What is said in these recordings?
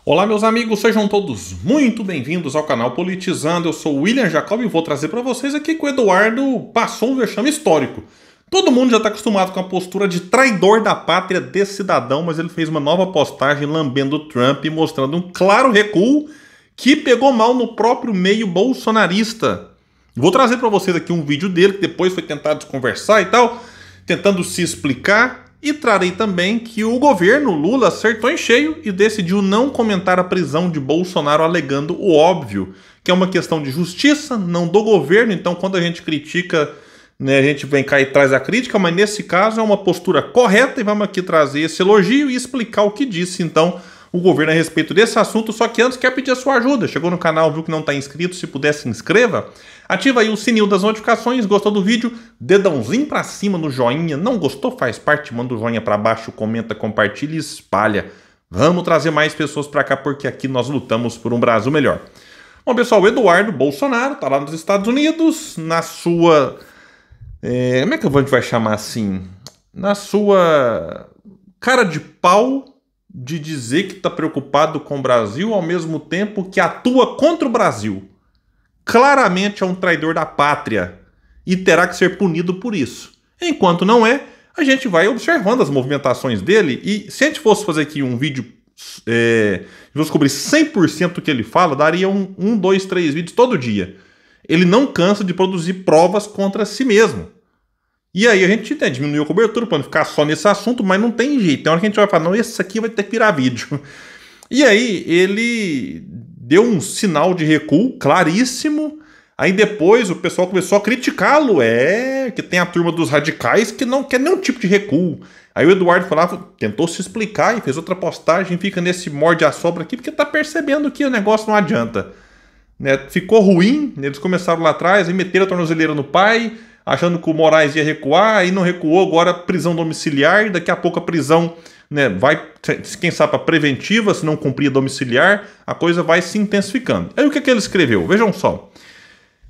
Olá, meus amigos, sejam todos muito bem-vindos ao canal Politizando. Eu sou o William Jacob e vou trazer para vocês aqui que o Eduardo passou um vexame histórico. Todo mundo já está acostumado com a postura de traidor da pátria desse cidadão, mas ele fez uma nova postagem lambendo o Trump, mostrando um claro recuo que pegou mal no próprio meio bolsonarista. Vou trazer para vocês aqui um vídeo dele, que depois foi tentar desconversar e tal, tentando se explicar. E trarei também que o governo Lula acertou em cheio e decidiu não comentar a prisão de Bolsonaro, alegando o óbvio, que é uma questão de justiça, não do governo. Então, quando a gente critica, né, a gente vem cá e traz a crítica, mas nesse caso é uma postura correta e vamos aqui trazer esse elogio e explicar o que disse, então, o governo a respeito desse assunto. Só que antes quer pedir a sua ajuda. Chegou no canal, viu que não está inscrito, se puder se inscreva. Ativa aí o sininho das notificações, gostou do vídeo? Dedãozinho pra cima no joinha. Não gostou? Faz parte, manda o joinha pra baixo, comenta, compartilha e espalha. Vamos trazer mais pessoas pra cá, porque aqui nós lutamos por um Brasil melhor. Bom, pessoal, o Eduardo Bolsonaro tá lá nos Estados Unidos, na sua... como é que a gente vai chamar assim? Na sua cara de pau de dizer que tá preocupado com o Brasil, ao mesmo tempo que atua contra o Brasil. Claramente é um traidor da pátria e terá que ser punido por isso. Enquanto não é, a gente vai observando as movimentações dele e se a gente fosse fazer aqui um vídeo, vamos descobrir 100% do que ele fala, daria um, dois, três vídeos todo dia. Ele não cansa de produzir provas contra si mesmo. E aí a gente diminuiu a cobertura para não ficar só nesse assunto, mas não tem jeito. Tem hora que a gente vai falar, não, esse aqui vai ter que virar vídeo. E aí ele deu um sinal de recuo claríssimo. Aí depois o pessoal começou a criticá-lo. Que tem a turma dos radicais que não quer nenhum tipo de recuo. Aí o Eduardo falava, tentou se explicar e fez outra postagem, fica nesse morde-a-sopra aqui, porque tá percebendo que o negócio não adianta. Né? Ficou ruim, eles começaram lá atrás, aí meteram a tornozeleira no pai, achando que o Moraes ia recuar, aí não recuou, agora prisão domiciliar, daqui a pouco a prisão... Né, vai, quem sabe, para preventiva, se não cumprir a domiciliar, a coisa vai se intensificando. Aí o que ele escreveu? Vejam só.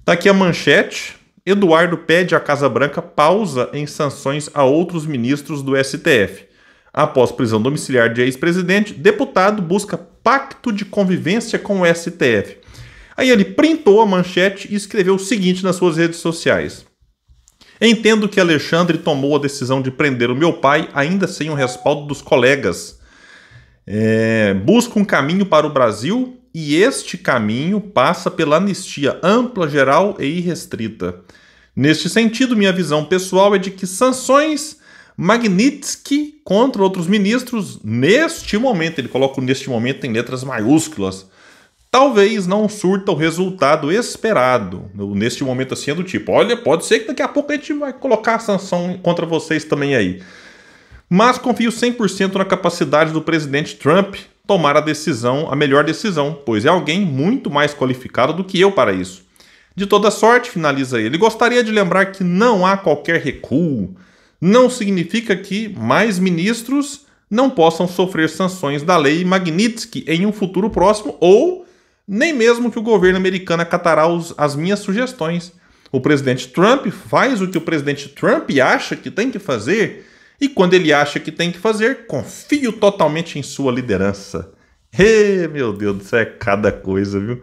Tá aqui a manchete. Eduardo pede à Casa Branca pausa em sanções a outros ministros do STF. Após prisão domiciliar de ex-presidente, deputado busca pacto de convivência com o STF. Aí ele printou a manchete e escreveu o seguinte nas suas redes sociais. Entendo que Alexandre tomou a decisão de prender o meu pai ainda sem o respaldo dos colegas. Busca um caminho para o Brasil e este caminho passa pela anistia ampla, geral e irrestrita. Neste sentido, minha visão pessoal é de que sanções Magnitsky contra outros ministros, neste momento, ele coloca o neste momento em letras maiúsculas, talvez não surta o resultado esperado. Neste momento assim é do tipo, olha, pode ser que daqui a pouco a gente vai colocar a sanção contra vocês também aí. Mas confio 100% na capacidade do presidente Trump tomar a melhor decisão, pois é alguém muito mais qualificado do que eu para isso. De toda sorte, finaliza ele, gostaria de lembrar que não há qualquer recuo. Não significa que mais ministros não possam sofrer sanções da lei Magnitsky em um futuro próximo ou nem mesmo que o governo americano acatará as minhas sugestões. O presidente Trump faz o que o presidente Trump acha que tem que fazer, e quando ele acha que tem que fazer, confio totalmente em sua liderança. Meu Deus do céu, é cada coisa, viu?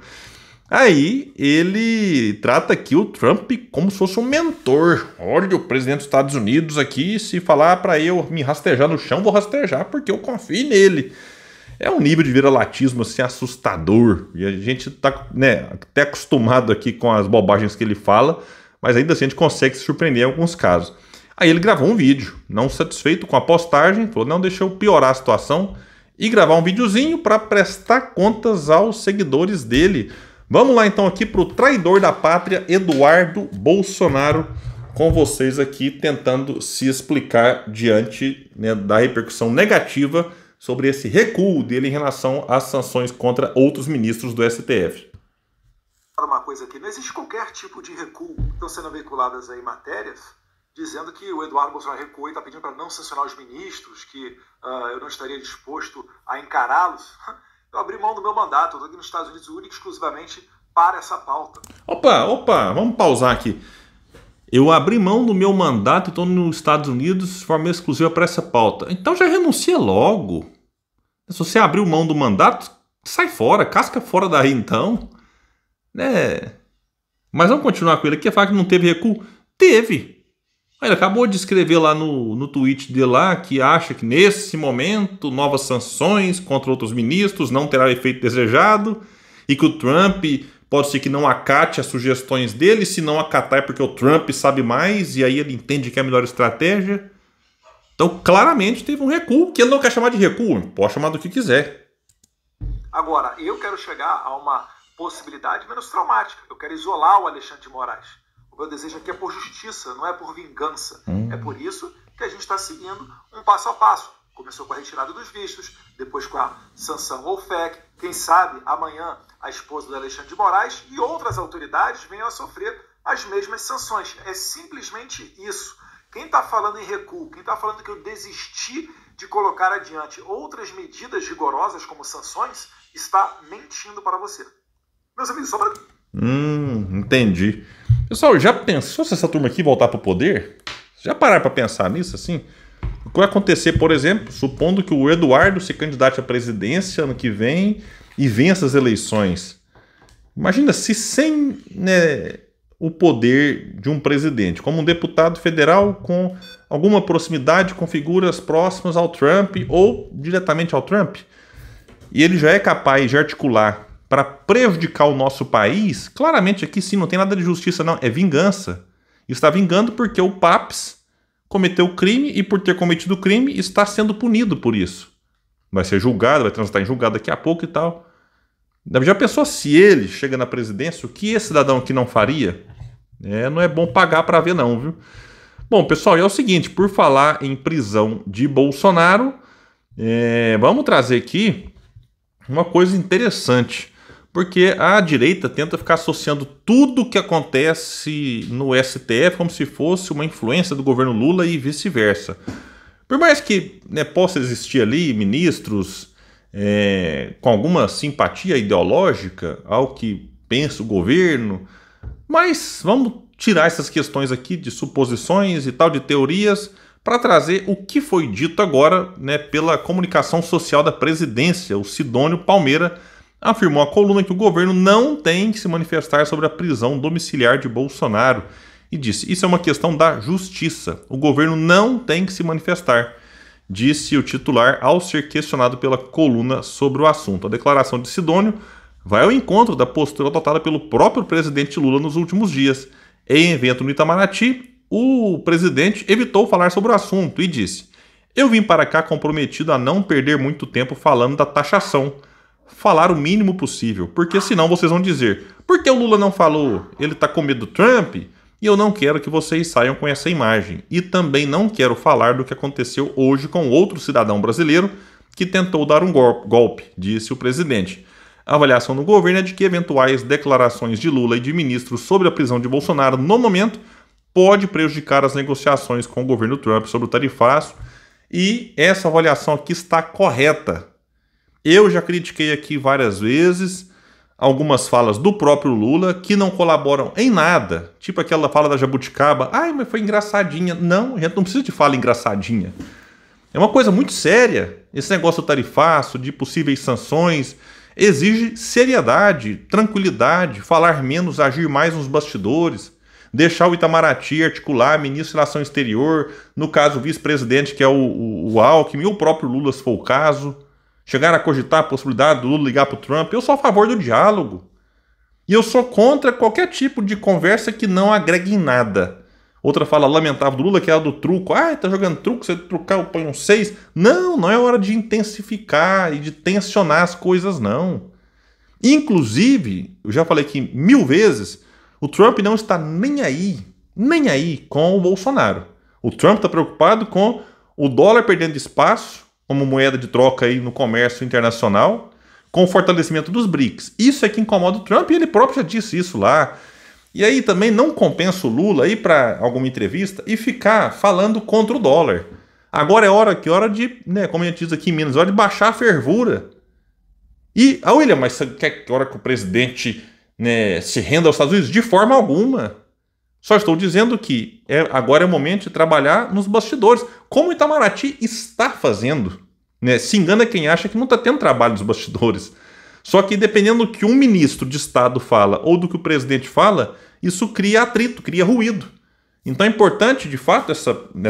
Aí ele trata aqui o Trump como se fosse um mentor. Olha, o presidente dos Estados Unidos aqui, se falar para eu me rastejar no chão, vou rastejar porque eu confio nele. É um nível de viralatismo assim, assustador. E a gente tá, né, até acostumado aqui com as bobagens que ele fala, mas ainda assim a gente consegue se surpreender em alguns casos. Aí ele gravou um vídeo, não satisfeito com a postagem, falou, não, deixa eu piorar a situação e gravar um videozinho para prestar contas aos seguidores dele. Vamos lá então aqui para o traidor da pátria, Eduardo Bolsonaro, com vocês aqui tentando se explicar diante, né, da repercussão negativa sobre esse recuo dele em relação às sanções contra outros ministros do STF. Uma coisa aqui, não existe qualquer tipo de recuo. Estão sendo veiculadas aí matérias dizendo que o Eduardo Bolsonaro recuou e está pedindo para não sancionar os ministros, que eu não estaria disposto a encará-los. Eu abri mão do meu mandato, eu estou aqui nos Estados Unidos única e exclusivamente para essa pauta. Opa, vamos pausar aqui. Eu abri mão do meu mandato e estou nos Estados Unidos de forma exclusiva para essa pauta. Então já renuncia logo. Se você abriu mão do mandato, sai fora, casca fora daí então. Né? Mas vamos continuar com ele aqui. Falar que não teve recuo? Teve. Ele acabou de escrever lá no tweet dele lá que acha que nesse momento novas sanções contra outros ministros não terá efeito desejado e que o Trump pode ser que não acate as sugestões dele. Se não acatar é porque o Trump sabe mais e aí ele entende que é a melhor estratégia. Então claramente teve um recuo, que ele não quer chamar de recuo, pode chamar do que quiser. Agora, eu quero chegar a uma possibilidade menos traumática. Eu quero isolar o Alexandre de Moraes. O meu desejo aqui é por justiça, não é por vingança. É por isso que a gente está seguindo um passo a passo. Começou com a retirada dos vistos, depois com a sanção ao FEC. Quem sabe amanhã a esposa do Alexandre de Moraes e outras autoridades venham a sofrer as mesmas sanções. É simplesmente isso. Quem está falando em recuo, quem está falando que eu desisti de colocar adiante outras medidas rigorosas como sanções, está mentindo para você. Meus amigos, só para... Entendi. Pessoal, já pensou se essa turma aqui voltar para o poder? Já pararam para pensar nisso assim? O que vai acontecer, por exemplo, supondo que o Eduardo se candidate à presidência ano que vem e vença as eleições. Imagina se sem o poder de um presidente, como um deputado federal com alguma proximidade com figuras próximas ao Trump ou diretamente ao Trump, e ele já é capaz de articular para prejudicar o nosso país, claramente aqui sim não tem nada de justiça não, é vingança. Está vingando porque o Papes cometeu crime e por ter cometido crime está sendo punido por isso. Vai ser julgado, vai transitar em julgado daqui a pouco e tal. Já pensou se ele chega na presidência, o que esse cidadão aqui não faria? Não é bom pagar para ver não, viu? Bom, pessoal, é o seguinte, por falar em prisão de Bolsonaro, vamos trazer aqui uma coisa interessante, porque a direita tenta ficar associando tudo o que acontece no STF como se fosse uma influência do governo Lula e vice-versa. Por mais que possa existir ali ministros com alguma simpatia ideológica ao que pensa o governo, mas vamos tirar essas questões aqui de suposições e tal, de teorias, para trazer o que foi dito agora pela comunicação social da presidência. O Sidônio Palmeira afirmou à coluna que o governo não tem que se manifestar sobre a prisão domiciliar de Bolsonaro e disse: isso é uma questão da justiça, o governo não tem que se manifestar, disse o titular ao ser questionado pela coluna sobre o assunto. A declaração de Sidônio vai ao encontro da postura adotada pelo próprio presidente Lula nos últimos dias. Em evento no Itamaraty, o presidente evitou falar sobre o assunto e disse: eu vim para cá comprometido a não perder muito tempo falando da taxação, falar o mínimo possível, porque senão vocês vão dizer: por que o Lula não falou? Ele está com medo do Trump? E eu não quero que vocês saiam com essa imagem. E também não quero falar do que aconteceu hoje com outro cidadão brasileiro que tentou dar um golpe, disse o presidente. A avaliação do governo é de que eventuais declarações de Lula e de ministros sobre a prisão de Bolsonaro no momento pode prejudicar as negociações com o governo Trump sobre o tarifaço, e essa avaliação aqui está correta. Eu já critiquei aqui várias vezes algumas falas do próprio Lula que não colaboram em nada, tipo aquela fala da Jabuticaba: ai, mas foi engraçadinha. Não, a gente não precisa de fala engraçadinha. É uma coisa muito séria. Esse negócio do tarifaço, de possíveis sanções, exige seriedade, tranquilidade, falar menos, agir mais nos bastidores, deixar o Itamaraty articular, ministro da Relação Exterior, no caso o vice-presidente, que é o Alckmin, e o próprio Lula, se for o caso, chegar a cogitar a possibilidade do Lula ligar para o Trump. Eu sou a favor do diálogo. E eu sou contra qualquer tipo de conversa que não agregue em nada. Outra fala lamentável do Lula, que é a do truco. Ah, tá jogando truco, você trucar, põe um 6. Não, não é hora de intensificar e de tensionar as coisas, não. Inclusive, eu já falei aqui 1000 vezes, o Trump não está nem aí com o Bolsonaro. O Trump está preocupado com o dólar perdendo espaço como moeda de troca aí no comércio internacional, com o fortalecimento dos BRICS. Isso é que incomoda o Trump e ele próprio já disse isso lá. E aí também não compensa o Lula ir para alguma entrevista e ficar falando contra o dólar. Agora é hora de, como a gente diz aqui em Minas, hora de baixar a fervura. E, William, mas você quer que hora que o presidente se renda aos Estados Unidos? De forma alguma. Só estou dizendo que agora é o momento de trabalhar nos bastidores, como o Itamaraty está fazendo. Se engana quem acha que não está tendo trabalho nos bastidores. Só que dependendo do que um ministro de Estado fala ou do que o presidente fala, isso cria atrito, cria ruído. Então é importante, de fato,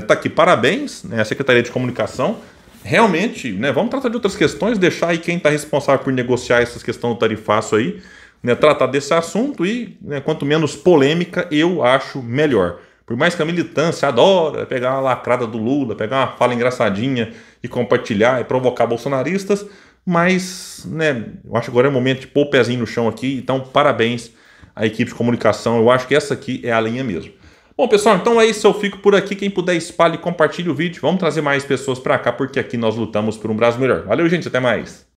tá aqui, parabéns, né, à Secretaria de Comunicação. Realmente, né, vamos tratar de outras questões, deixar aí quem está responsável por negociar essas questões do tarifaço aí, né, tratar desse assunto e, né, quanto menos polêmica, eu acho melhor. Por mais que a militância adora pegar uma lacrada do Lula, pegar uma fala engraçadinha e compartilhar e provocar bolsonaristas, mas, né, eu acho que agora é o momento de pôr o pezinho no chão aqui, então parabéns à equipe de comunicação, eu acho que essa aqui é a linha mesmo. Bom, pessoal, então é isso, eu fico por aqui. Quem puder, espalhe e compartilhe o vídeo. Vamos trazer mais pessoas para cá, porque aqui nós lutamos por um Brasil melhor. Valeu, gente, até mais.